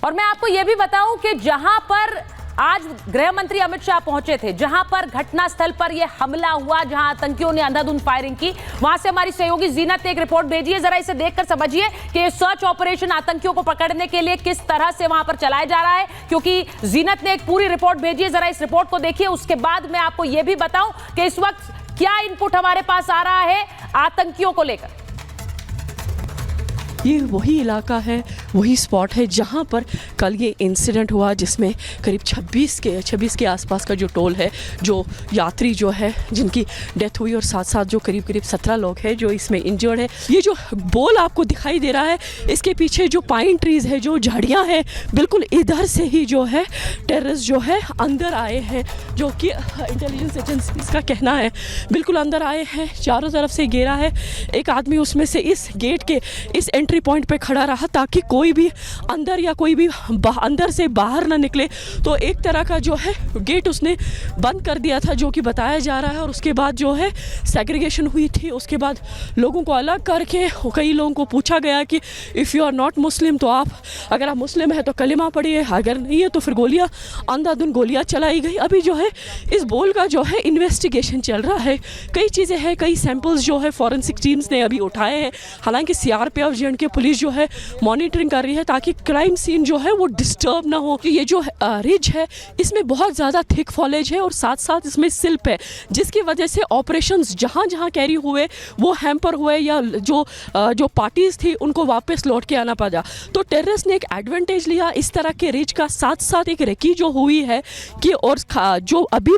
और मैं आपको यह भी बताऊं कि जहां पर आज गृह मंत्री अमित शाह पहुंचे थे, जहां पर घटनास्थल पर यह हमला हुआ, जहां आतंकियों ने अंधाधुंध फायरिंग की, वहां से हमारी सहयोगी जीनत ने एक रिपोर्ट भेजी है। जरा इसे देखकर समझिए कि ये सर्च ऑपरेशन आतंकियों को पकड़ने के लिए किस तरह से वहां पर चलाया जा रहा है, क्योंकि जीनत ने एक पूरी रिपोर्ट भेजी है। जरा इस रिपोर्ट को देखिए, उसके बाद मैं आपको यह भी बताऊं कि इस वक्त क्या इनपुट हमारे पास आ रहा है आतंकियों को लेकर। ये वही इलाका है, वही स्पॉट है जहाँ पर कल ये इंसिडेंट हुआ, जिसमें करीब 26 के आसपास का जो टोल है, जो यात्री जो है जिनकी डेथ हुई, और साथ साथ जो करीब 17 लोग हैं जो इसमें इंजर्ड है। ये जो बोल आपको दिखाई दे रहा है, इसके पीछे जो पाइन ट्रीज है, जो झाड़ियाँ हैं, बिल्कुल इधर से ही जो है टेररिस्ट जो है अंदर आए हैं, जो कि इंटेलिजेंस एजेंसीज का कहना है। बिल्कुल अंदर आए हैं, चारों तरफ से घेरा है। एक आदमी उसमें से इस गेट के इस एंट्री पॉइंट पे खड़ा रहा ताकि कोई भी अंदर या कोई भी अंदर से बाहर ना निकले। तो एक तरह का जो है गेट उसने बंद कर दिया था, जो कि बताया जा रहा है। और उसके बाद जो है सेग्रीगेशन हुई थी। उसके बाद लोगों को अलग करके कई लोगों को पूछा गया कि इफ़ यू आर नॉट मुस्लिम, तो आप अगर आप मुस्लिम है तो कलिमा पढ़िए, अगर नहीं है तो फिर गोलियां, अंधाधुंध गोलियां चलाई गई। अभी जो है इस बोल का जो है इन्वेस्टिगेशन चल रहा है। कई चीज़ें हैं, कई सैंपल्स जो है फॉरेंसिक टीम्स ने अभी उठाए हैं। हालांकि CRPF JNK पुलिस जो है मॉनिटरिंग कर रही है ताकि क्राइम सीन जो है वो डिस्टर्ब ना हो। ये जो रिज है, इसमें बहुत ज़्यादा थिक फॉलेज है और साथ साथ इसमें सिल्प है, जिसकी वजह से ऑपरेशंस जहाँ जहाँ कैरी हुए वो हैम्पर हुए, या जो पार्टीज थी उनको वापस लौट के आना पड़ा। तो टेररिस्ट ने एक एडवांटेज लिया इस तरह के रिज का। साथ साथ एक रेकी जो हुई है कि, और जो अभी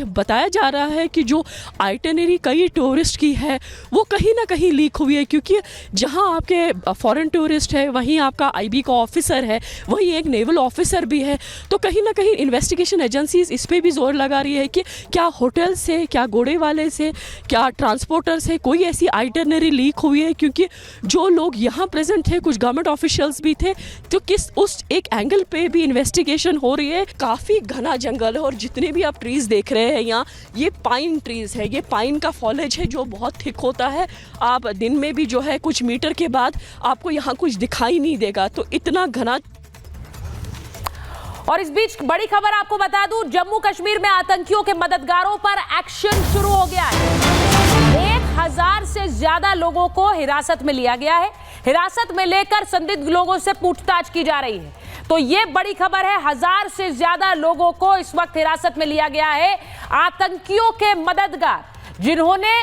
बताया जा रहा है कि जो आइटनरी कई टूरिस्ट की है वो कहीं ना कहीं लीक हुई है, क्योंकि जहाँ आपके फॉरेन टूरिस्ट है, वहीं आपका IB का ऑफिसर है, वहीं एक नेवल ऑफिसर भी है। तो कहीं ना कहीं इन्वेस्टिगेशन एजेंसीज इस पे भी जोर लगा रही है कि क्या होटल से, क्या घोड़े वाले से, क्या ट्रांसपोर्टर से कोई ऐसी आइटनरी लीक हुई है, क्योंकि जो लोग यहाँ प्रेजेंट थे, कुछ गवर्नमेंट ऑफिशियल्स भी थे। तो किस उस एक एंगल पे भी इन्वेस्टिगेशन हो रही है। काफ़ी घना जंगल है और जितने भी आप ट्रीज देख रहे हैं यहाँ, ये पाइन ट्रीज है, ये पाइन का फॉलेज है जो बहुत थिक होता है। आप दिन में भी जो है कुछ मीटर के बाद आपको यहाँ कुछ दिखाई नहीं देगा, तो इतना घना। और इस बीच बड़ी खबर आपको बता दूं, जम्मू कश्मीर में आतंकियों के मददगारों पर एक्शन शुरू हो गया है। 1000 से ज्यादा लोगों को हिरासत में लिया गया है। हिरासत में लेकर संदिग्ध लोगों से पूछताछ की जा रही है। तो ये बड़ी खबर है, 1000 से ज्यादा लोगों को इस वक्त हिरासत में लिया गया है। आतंकियों के मददगार, जिन्होंने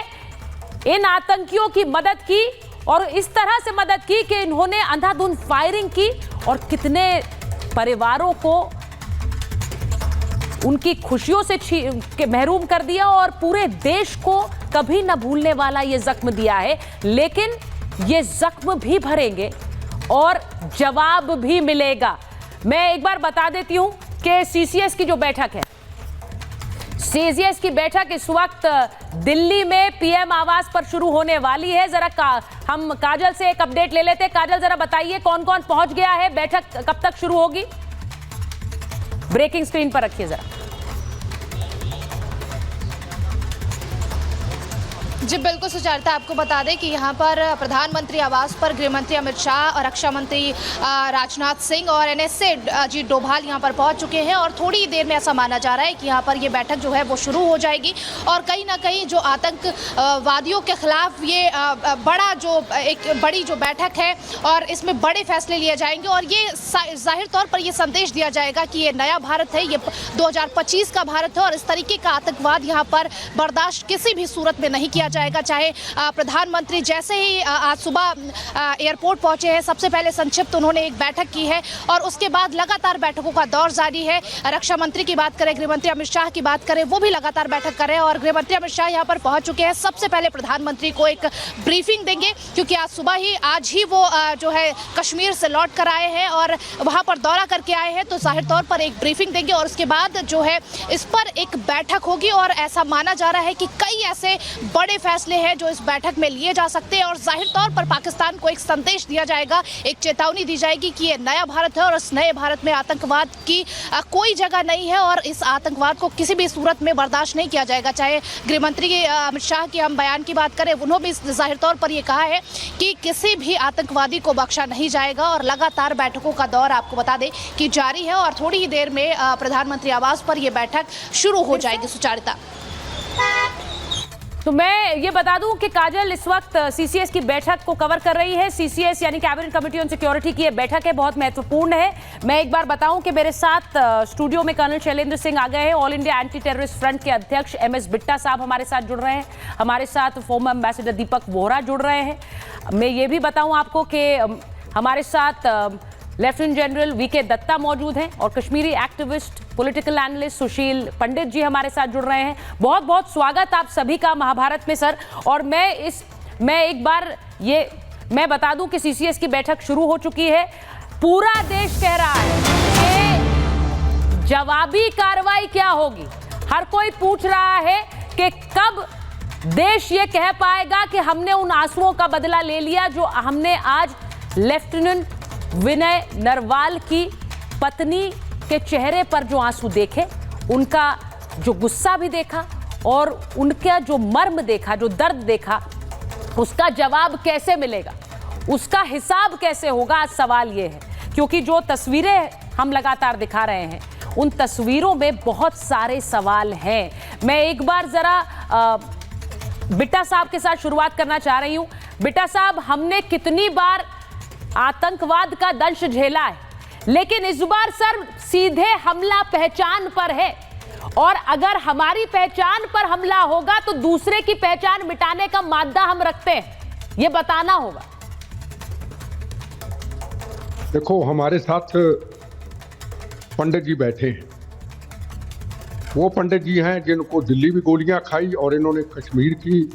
इन आतंकियों की मदद की और इस तरह से मदद की कि इन्होंने अंधाधुंध फायरिंग की और कितने परिवारों को उनकी खुशियों से महरूम कर दिया, और पूरे देश को कभी न भूलने वाला ये जख्म दिया है। लेकिन ये जख्म भी भरेंगे और जवाब भी मिलेगा। मैं एक बार बता देती हूं कि CCS की जो बैठक है, CCS की बैठक इस वक्त दिल्ली में PM आवास पर शुरू होने वाली है। जरा हम काजल से एक अपडेट ले लेते हैं। काजल, जरा बताइए कौन कौन पहुंच गया है, बैठक कब तक शुरू होगी? ब्रेकिंग स्क्रीन पर रखिए जरा। जी बिल्कुल सुचारिता, आपको बता दें कि यहाँ पर प्रधानमंत्री आवास पर गृह मंत्री अमित शाह और रक्षा मंत्री राजनाथ सिंह और NSA अजीत डोभाल यहाँ पर पहुँच चुके हैं। और थोड़ी देर में ऐसा माना जा रहा है कि यहाँ पर ये बैठक जो है वो शुरू हो जाएगी। और कहीं ना कहीं जो आतंकवादियों के खिलाफ ये बड़ी जो बैठक है, और इसमें बड़े फैसले लिए जाएंगे। और ये जाहिर तौर पर ये संदेश दिया जाएगा कि ये नया भारत है, ये 2025 का भारत है, और इस तरीके का आतंकवाद यहाँ पर बर्दाश्त किसी भी सूरत में नहीं किया जाएगा। चाहे प्रधानमंत्री जैसे ही आज सुबह एयरपोर्ट पहुंचे हैं, सबसे पहले संक्षिप्त उन्होंने एक बैठक की है और उसके बाद लगातार बैठकों का दौर जारी है। रक्षा मंत्री की बात करें, गृह मंत्री अमित शाह की बात करें, वो भी लगातार बैठक कर रहे हैं। और गृह मंत्री अमित शाह यहाँ पर पहुंच चुके हैं। सबसे पहले प्रधानमंत्री को एक ब्रीफिंग देंगे, क्योंकि आज ही वो जो है कश्मीर से लौट कर आए हैं और वहाँ पर दौरा करके आए हैं। तो जाहिर तौर पर एक ब्रीफिंग देंगे और उसके बाद जो है इस पर एक बैठक होगी। और ऐसा माना जा रहा है कि कई ऐसे बड़े बड़े फैसले हैं जो इस बैठक में लिए जा सकते हैं और जाहिर तौर पर पाकिस्तान को एक संदेश दिया जाएगा, एक चेतावनी दी जाएगी कि ये नया भारत है और इस नए भारत में आतंकवाद की कोई जगह नहीं है और इस आतंकवाद को किसी भी सूरत में बर्दाश्त नहीं किया जाएगा। चाहे गृह मंत्री अमित शाह की हम बयान की बात करें, उन्होंने भी जाहिर तौर पर यह कहा है कि किसी भी आतंकवादी को बख्शा नहीं जाएगा और लगातार बैठकों का दौर आपको बता दें कि जारी है और थोड़ी ही देर में प्रधानमंत्री आवास पर यह बैठक शुरू हो जाएगी सुचारुता। तो मैं ये बता दूं कि काजल इस वक्त सीसीएस की बैठक को कवर कर रही है। सीसीएस यानी कैबिनेट कमेटी ऑन सिक्योरिटी की ये बैठक है, बहुत महत्वपूर्ण है। मैं एक बार बताऊं कि मेरे साथ स्टूडियो में कर्नल शैलेंद्र सिंह आ गए हैं, all India anti terrorist front के अध्यक्ष एमएस बिट्टा साहब हमारे साथ जुड़ रहे हैं, हमारे साथ फॉर्मर एम्बेसडर दीपक वोहरा जुड़ रहे हैं। मैं ये भी बताऊं आपको कि हमारे साथ लेफ्टिनेंट जनरल वीके दत्ता मौजूद हैं और कश्मीरी एक्टिविस्ट पॉलिटिकल एनालिस्ट सुशील पंडित जी हमारे साथ जुड़ रहे हैं। बहुत बहुत स्वागत आप सभी का महाभारत में सर। और मैं एक बार मैं बता दूं कि सीसीएस की बैठक शुरू हो चुकी है। पूरा देश कह रहा है कि जवाबी कार्रवाई क्या होगी। हर कोई पूछ रहा है कि कब देश ये कह पाएगा कि हमने उन आंसुओं का बदला ले लिया जो हमने आज लेफ्टिनेंट विनय नरवाल की पत्नी के चेहरे पर जो आंसू देखे, उनका जो गुस्सा भी देखा और उनका जो मर्म देखा, जो दर्द देखा, उसका जवाब कैसे मिलेगा, उसका हिसाब कैसे होगा। आज सवाल ये है क्योंकि जो तस्वीरें हम लगातार दिखा रहे हैं उन तस्वीरों में बहुत सारे सवाल हैं। मैं एक बार जरा बिट्टा साहब के साथ शुरुआत करना चाह रही हूं। बिट्टा साहब, हमने कितनी बार आतंकवाद का दंश झेला है, लेकिन इस बार सर सीधे हमला पहचान पर है और अगर हमारी पहचान पर हमला होगा तो दूसरे की पहचान मिटाने का मादा हम रखते हैं, ये बताना होगा। देखो, हमारे साथ पंडित जी बैठे हैं। वो पंडित जी हैं जिनको दिल्ली भी गोलियां खाई और इन्होंने कश्मीर की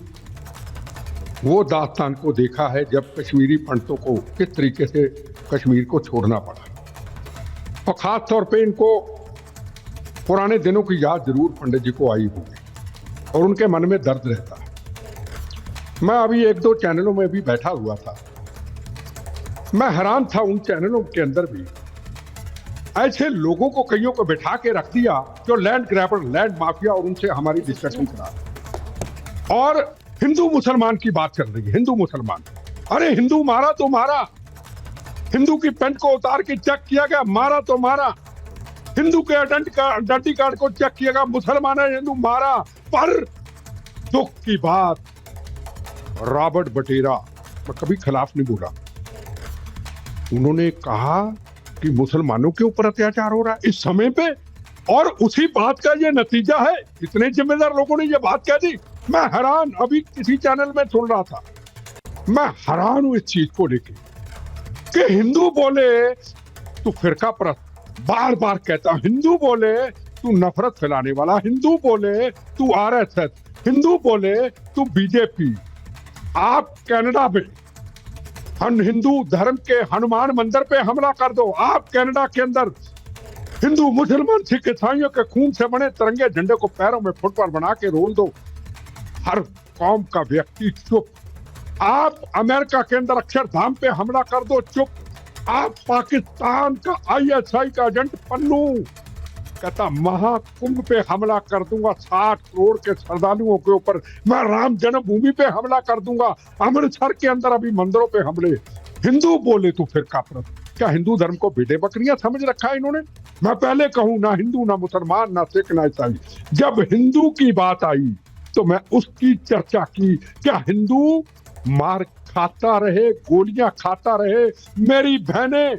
वो दास्तान को देखा है जब कश्मीरी पंडितों को किस तरीके से कश्मीर को छोड़ना पड़ा। और खास तौर पे इनको पुराने दिनों की याद जरूर पंडित जी को आई होगी और उनके मन में दर्द रहता है। मैं अभी एक दो चैनलों में भी बैठा हुआ था, मैं हैरान था उन चैनलों के अंदर भी ऐसे लोगों को कईयों को बैठा के रख दिया जो लैंड ग्रैबर, लैंड माफिया, और उनसे हमारी डिस्कशन करा और हिंदू मुसलमान की बात चल रही है। हिंदू मुसलमान, अरे हिंदू मारा तो मारा, हिंदू की पेंट को उतार के चेक किया गया, मारा तो मारा। हिंदू के आइडेंटिटी कार्ड को चेक किया गया, मुसलमान है हिंदू मारा। पर दुख की बात, रॉबर्ट बटेरा, मैं कभी खिलाफ नहीं बोला, उन्होंने कहा कि मुसलमानों के ऊपर अत्याचार हो रहा है इस समय पे, और उसी बात का ये नतीजा है। इतने जिम्मेदार लोगों ने ये बात कह दी। मैं हैरान, अभी किसी चैनल में सुन रहा था, मैं हैरान हूं इस चीज को लेके कि हिंदू बोले तू फिरका परस्त, बार बार कहता, हिंदू बोले तू नफरत फैलाने वाला, हिंदू बोले तू आरएसएस, हिंदू बोले तू बीजेपी। आप कनाडा में हिंदू धर्म के हनुमान मंदिर पे हमला कर दो, आप कनाडा के अंदर हिंदू मुसलमान सिख ईसाइयों के खून से बने तिरंगे झंडे को पैरों में फुट पर बना के रोल दो। हर कौम का व्यक्ति चुप। आप अमेरिका के अंदर अक्षरधाम पे हमला कर दो, चुप। आप पाकिस्तान का आईएसआई का एजेंट पन्नू कहता महाकुंभ पे हमला कर दूंगा, 60 करोड़ के श्रद्धालुओं के ऊपर, मैं राम जन्मभूमि पे हमला कर दूंगा, अमृतसर के अंदर अभी मंदिरों पे हमले। हिंदू बोले तो फिर काफिर। क्या हिंदू धर्म को भेड़े बकरियां समझ रखा है इन्होंने? मैं पहले कहूं, ना हिंदू ना मुसलमान ना सिख ना ईसाई, जब हिंदू की बात आई तो मैं उसकी चर्चा की। क्या हिंदू मार खाता रहे, गोलियां खाता रहे, मेरी बहनें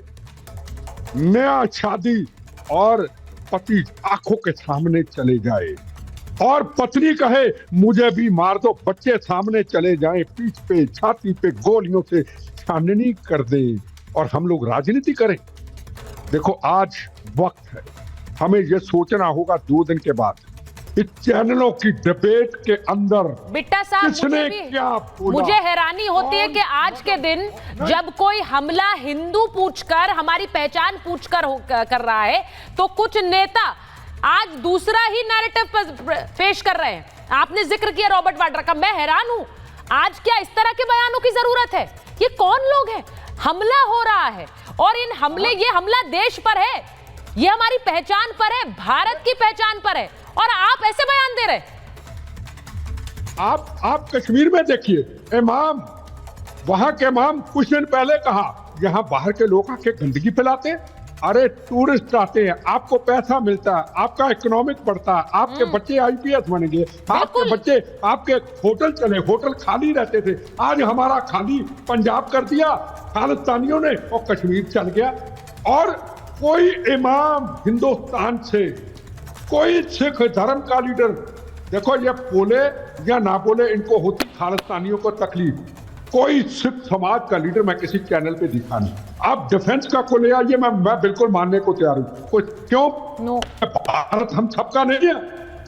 नया शादी और पति आंखों के सामने चले जाए और पत्नी कहे मुझे भी मार दो, बच्चे सामने चले जाएं, पीठ पे छाती पे गोलियों से छाननी कर दें और हम लोग राजनीति करें? देखो, आज वक्त है, हमें यह सोचना होगा 2 दिन के बाद इस चैनलों की डिबेट के अंदर बिट्टा साहब, किसने क्या बोला। मुझे हैरानी होती है कि आज के दिन जब कोई हमला हिंदू पूछकर, हमारी पहचान पूछकर कर रहा है, तो कुछ नेता आज दूसरा ही नैरेटिव पेश कर रहे हैं। आपने जिक्र किया रॉबर्ट वाड्रा का, मैं हैरान हूं आज क्या इस तरह के बयानों की जरूरत है? ये कौन लोग हैं? हमला हो रहा है और ये हमला देश पर है, ये हमारी पहचान पर है, भारत की पहचान पर है, और आप ऐसे बयान दे रहे हैं। आप कश्मीर में देखिए, इमाम, वहां के इमाम कुछ दिन पहले कहा यहां बाहर के लोग आके गंदगी फैलाते हैं। अरे टूरिस्ट आते हैं, आपको पैसा मिलता है, आपका इकोनॉमिक बढ़ता है, आपके बच्चे आईपीएस बनेंगे, आपके बच्चे, आपके होटल चले, होटल खाली रहते थे, आज हमारा खाली पंजाब कर दिया खालिस्तानियों ने और कश्मीर चल गया। और कोई इमाम हिंदुस्तान से, कोई सिख धर्म का लीडर, देखो ये बोले या ना बोले, इनको होती खालिस्तानियों को तकलीफ, कोई सिख समाज का लीडर मैं किसी चैनल पे दिखा नहीं। आप डिफेंस का को ले आइए, मैं बिल्कुल मानने को तैयार हूं। कोई क्यों? भारत हम सबका नहीं है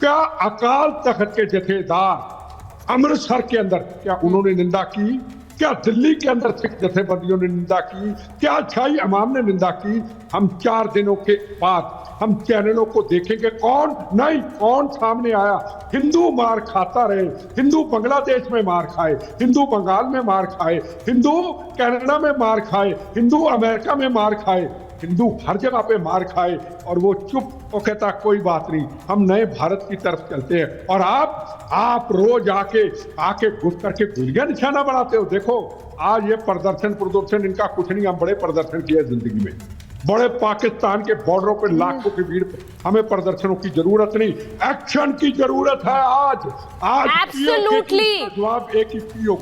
क्या? अकाल तख्त के जथेदार अमृतसर के अंदर क्या उन्होंने निंदा की? क्या दिल्ली के अंदर सिख जथेबंदियों ने निंदा की? क्या शाही इमाम ने निंदा की? हम 4 दिनों के बाद हम चैनलों को देखेंगे, कौन सामने आया? हिंदू मार खाता रहे, हिंदू बांग्लादेश में मार खाए, हिंदू बंगाल में मार खाए, हिंदू कनाडा में मार खाए, हिंदू अमेरिका में मार खाए, हिंदू हर जगह पे मार खाए, और वो चुप, वो कहता कोई बात नहीं, हम नए भारत की तरफ चलते हैं। और आप रोज आके घुस करके गोलियां निशाना बनाते हो। देखो आज ये प्रदर्शन इनका कुछ नहीं, हम बड़े प्रदर्शन किए जिंदगी में, बड़े पाकिस्तान के बॉर्डरों पर लाखों की भीड़, हमें प्रदर्शनों की जरूरत नहीं, एक्शन की जरूरत है। आज एब्सोल्युटली जवाब एक ही पीओ।